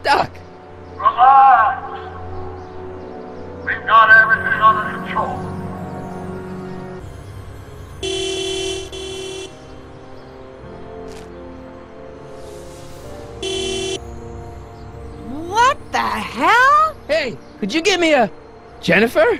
Doc! Relax! We've got everything under control. What the hell? Hey, could you give me a... Jennifer?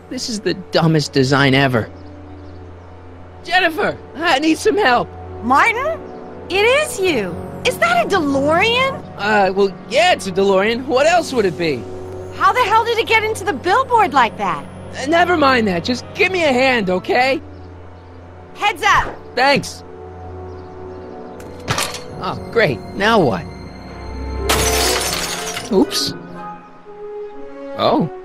This is the dumbest design ever. Jennifer, I need some help. Martin? It is you. Is that a DeLorean? Well, yeah, it's a DeLorean. What else would it be? How the hell did it get into the billboard like that? Never mind that. Just give me a hand, okay? Heads up! Thanks. Oh, great. Now what? Oops. Oh.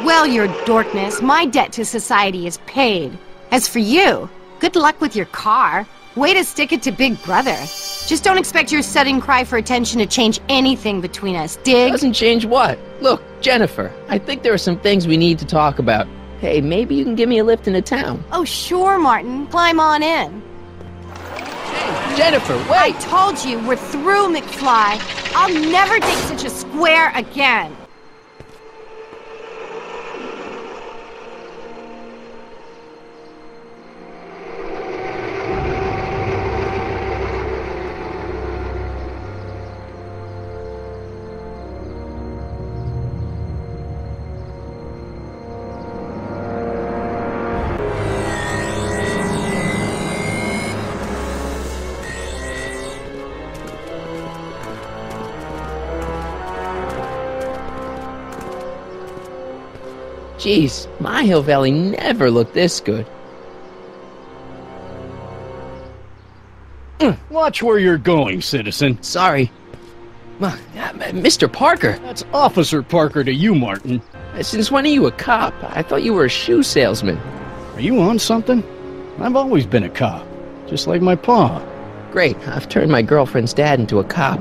Well, your dorkness, my debt to society is paid. As for you, good luck with your car. Way to stick it to Big Brother. Just don't expect your sudden cry for attention to change anything between us, dig? Doesn't change what? Look, Jennifer, I think there are some things we need to talk about. Hey, maybe you can give me a lift into town. Oh, sure, Martin. Climb on in. Hey, Jennifer, I wait! told you, we're through, McFly. I'll never take such a square again. Jeez, My Hill Valley never looked this good. Watch where you're going, citizen. Sorry. Mr. Parker, That's Officer Parker to you, Martin. since when are you a cop? I thought you were a shoe salesman. Are you on something? I've always been a cop, just like my pa. Great, I've turned my girlfriend's dad into a cop.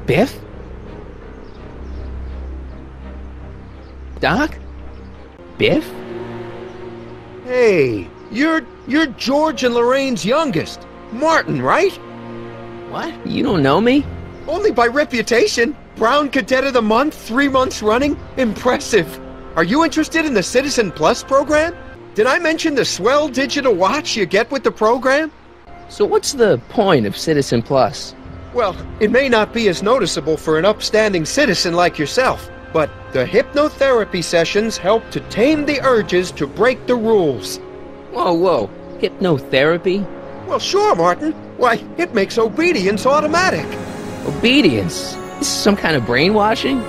Biff? Doc? Biff? Hey, you're George and Lorraine's youngest. Martin, right? What? You don't know me? Only by reputation. Brown Cadet of the Month, 3 months running. Impressive. Are you interested in the Citizen Plus program? Did I mention the swell digital watch you get with the program? So what's the point of Citizen Plus? Well, it may not be as noticeable for an upstanding citizen like yourself, but the hypnotherapy sessions help to tame the urges to break the rules. Whoa. Hypnotherapy? Well, sure, Martin. Why, it makes obedience automatic. Obedience? This is some kind of brainwashing?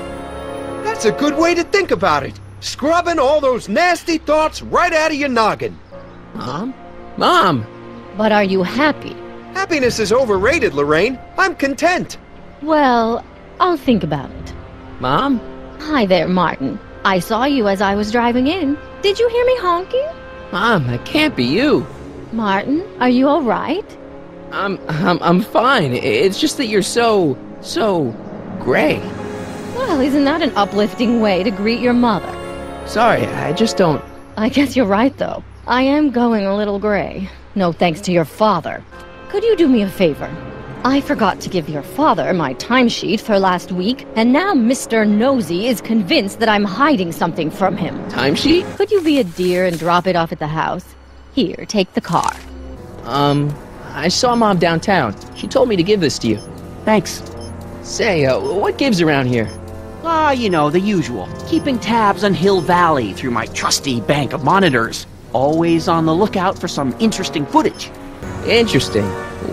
That's a good way to think about it. Scrubbing all those nasty thoughts right out of your noggin. Mom? Mom! But are you happy? Happiness is overrated, Lorraine. I'm content. Well, I'll think about it. Mom? Hi there, Martin. I saw you as I was driving in. Did you hear me honking? Mom, that can't be you. Martin, are you all right? I'm fine. It's just that you're so gray. Well, isn't that an uplifting way to greet your mother? Sorry, I just don't... I guess you're right, though. I am going a little gray. No thanks to your father. Could you do me a favor? I forgot to give your father my timesheet for last week, and now Mr. Nosy is convinced that I'm hiding something from him. Timesheet? Could you be a dear and drop it off at the house? Here, take the car. I saw Mom downtown. She told me to give this to you. Thanks. Say, what gives around here? You know, the usual. Keeping tabs on Hill Valley through my trusty bank of monitors. Always on the lookout for some interesting footage. Interesting.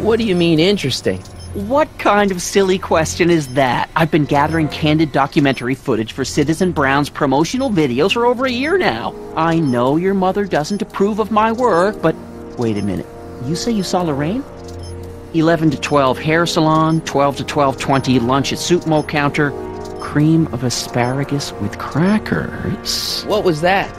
What do you mean, interesting? What kind of silly question is that? I've been gathering candid documentary footage for Citizen Brown's promotional videos for over a year now. I know your mother doesn't approve of my work, but wait a minute. You say you saw Lorraine? 11 to 12 hair salon, 12 to 12:20 lunch at soup mo counter, cream of asparagus with crackers. What was that?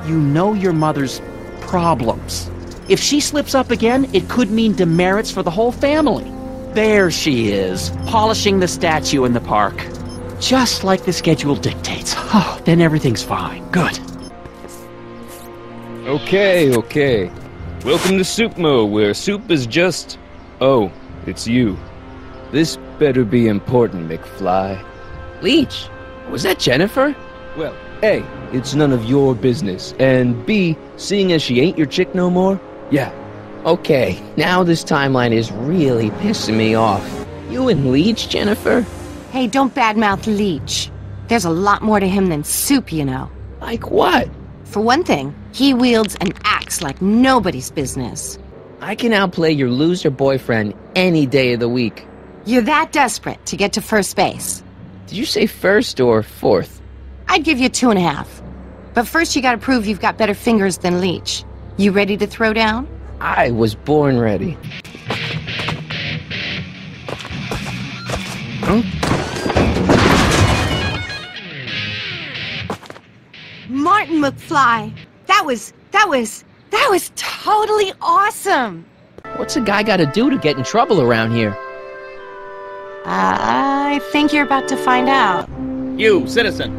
You know your mother's problems. If she slips up again, it could mean demerits for the whole family. There she is, polishing the statue in the park. Just like the schedule dictates. Oh, then everything's fine. Good. Okay. Welcome to Soupmo, where soup is just... Oh, it's you. This better be important, McFly. Leech, was that Jennifer? Well, A, it's none of your business, and B, seeing as she ain't your chick no more, yeah. Okay, now this timeline is really pissing me off. You and Leech, Jennifer? Hey, don't badmouth Leech. There's a lot more to him than soup, you know. Like what? For one thing, he wields an axe like nobody's business. I can outplay your loser boyfriend any day of the week. You're that desperate to get to first base. Did you say first or fourth? I'd give you 2.5. But first you gotta prove you've got better fingers than Leech. You ready to throw down? I was born ready. Huh? Martin McFly! That was totally awesome! What's a guy gotta do to get in trouble around here? I think you're about to find out. You, citizen.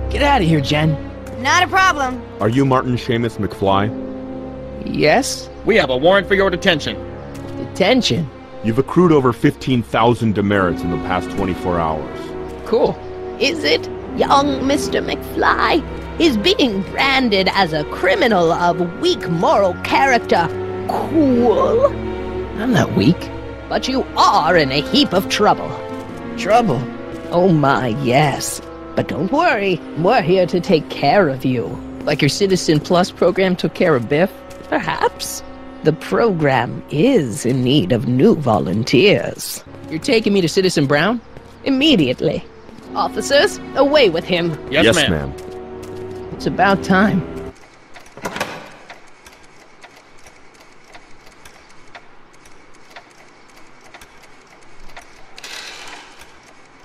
Get out of here, Jen. Not a problem. Are you Martin Seamus McFly? Yes? We have a warrant for your detention. Detention? You've accrued over 15,000 demerits in the past 24 hours. Cool. Is it? Young Mr. McFly is being branded as a criminal of weak moral character. Cool. I'm not weak. But you are in a heap of trouble. Trouble? Oh my, yes. But don't worry, we're here to take care of you. Like your Citizen Plus program took care of Biff? Perhaps. The program is in need of new volunteers. You're taking me to Citizen Brown? Immediately. Officers, away with him. Yes, ma'am. It's about time.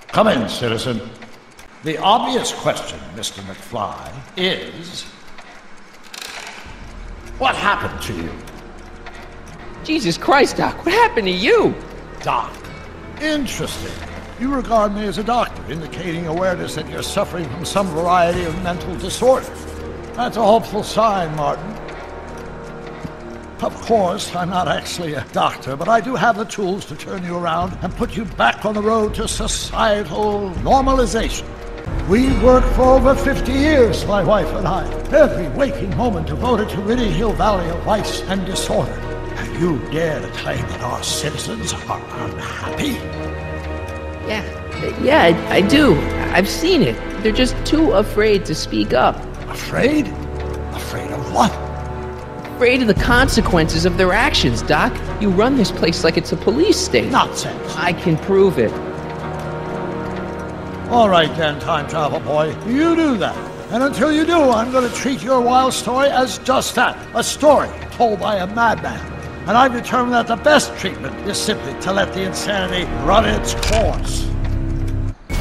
Come in, citizen. The obvious question, Mr. McFly, is... what happened to you? Jesus Christ, Doc, what happened to you? Doc. Interesting. You regard me as a doctor, indicating awareness that you're suffering from some variety of mental disorder. That's a hopeful sign, Martin. Of course, I'm not actually a doctor, but I do have the tools to turn you around and put you back on the road to societal normalization. We worked for over 50 years, my wife and I. Every waking moment devoted to ridding Hill Valley of vice and disorder. And you dare to claim that our citizens are unhappy? Yeah, I do. I've seen it. They're just too afraid to speak up. Afraid? Afraid of what? Afraid of the consequences of their actions, Doc. You run this place like it's a police state. Nonsense. I can prove it. All right then, time travel boy. You do that. And until you do, I'm going to treat your wild story as just that. A story told by a madman. And I've determined that the best treatment is simply to let the insanity run its course.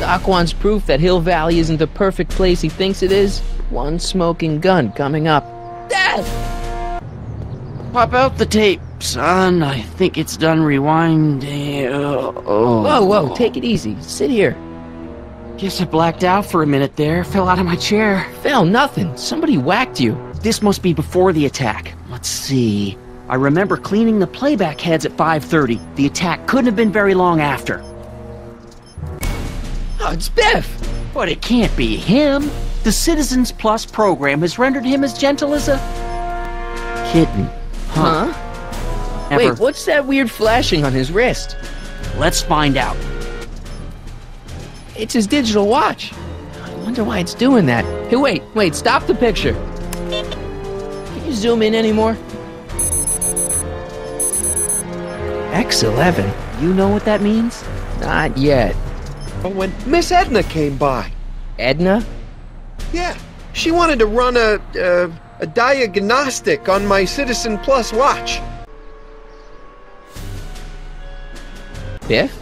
Doc wants proof that Hill Valley isn't the perfect place he thinks it is. One smoking gun coming up. Death! Pop out the tape, son. I think it's done rewinding. Whoa, take it easy. Sit here. Guess I blacked out for a minute there. Fell out of my chair. Fell nothing. Somebody whacked you. This must be before the attack. Let's see. I remember cleaning the playback heads at 5:30. The attack couldn't have been very long after. Oh, it's Biff! But it can't be him. The Citizens Plus program has rendered him as gentle as a kitten. Huh? Wait, what's that weird flashing on his wrist? Let's find out. It's his digital watch. I wonder why it's doing that. Hey, wait, stop the picture. Can you zoom in anymore? X11. You know what that means? Not yet. When Miss Edna came by. Edna? Yeah, she wanted to run a diagnostic on my Citizen Plus watch. Biff?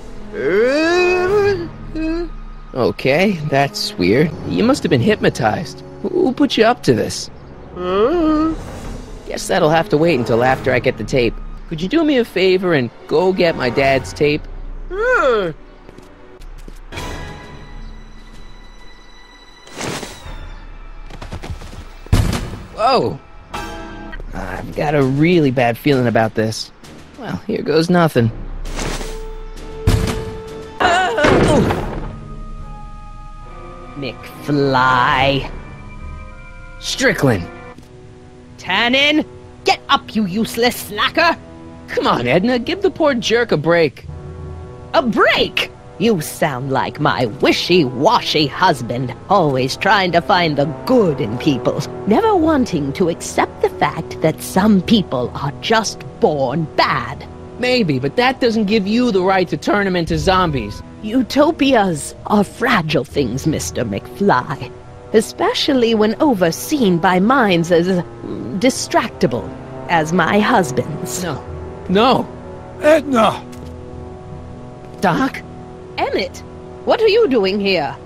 Okay, that's weird. You must have been hypnotized. Who put you up to this? Guess that'll have to wait until after I get the tape. Could you do me a favor and go get my dad's tape? Whoa! I've got a really bad feeling about this. Well, here goes nothing. McFly. Strickland! Tannen, get up, you useless slacker! Come on, Edna, give the poor jerk a break. A break? You sound like my wishy-washy husband, always trying to find the good in people, never wanting to accept the fact that some people are just born bad. Maybe, but that doesn't give you the right to turn them into zombies. Utopias are fragile things, Mr. McFly, especially when overseen by minds as distractible as my husband's. No. Edna! Doc? Emmett, what are you doing here?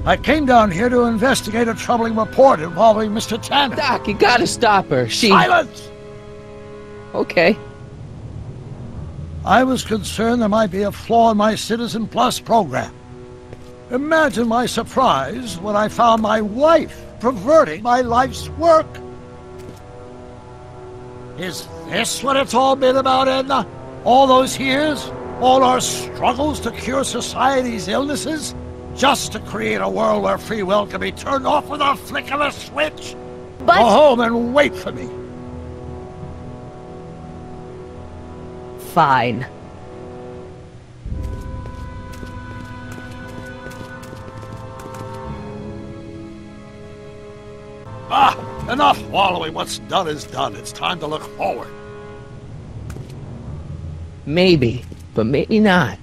I came down here to investigate a troubling report involving Mr. Tannen. Doc, you gotta stop her. Silence! Okay. I was concerned there might be a flaw in my Citizen Plus program. Imagine my surprise when I found my wife perverting my life's work. Is this what it's all been about, Edna? All those years? All our struggles to cure society's illnesses? Just to create a world where free will can be turned off with a flick of a switch? But... Go home and wait for me. Fine. Enough wallowing. What's done is done. It's time to look forward. Maybe, but maybe not.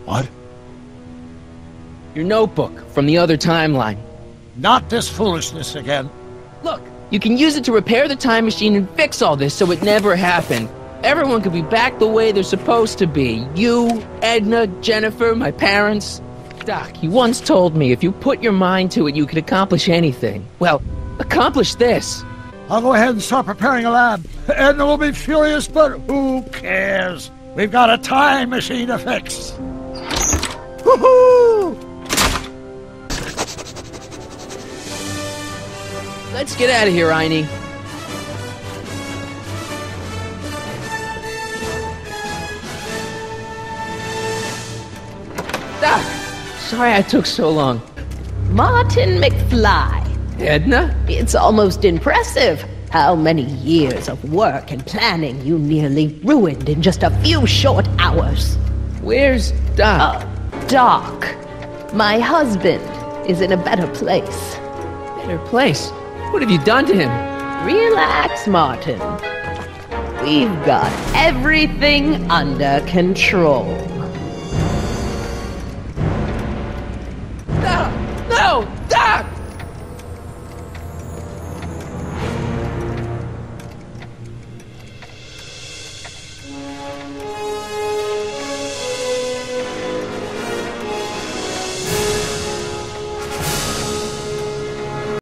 What? Your notebook from the other timeline. Not this foolishness again. Look, you can use it to repair the time machine and fix all this so it never happened. Everyone could be back the way they're supposed to be. You, Edna, Jennifer, my parents. Doc, you once told me if you put your mind to it, you could accomplish anything. Well, accomplish this. I'll go ahead and start preparing a lab. Edna will be furious, but who cares? We've got a time machine to fix. Woohoo! Let's get out of here, Einie. Doc, sorry I took so long. Martin McFly. Edna? It's almost impressive how many years of work and planning you nearly ruined in just a few short hours. Where's Doc? Doc. My husband is in a better place. Better place? What have you done to him? Relax, Martin. We've got everything under control. No!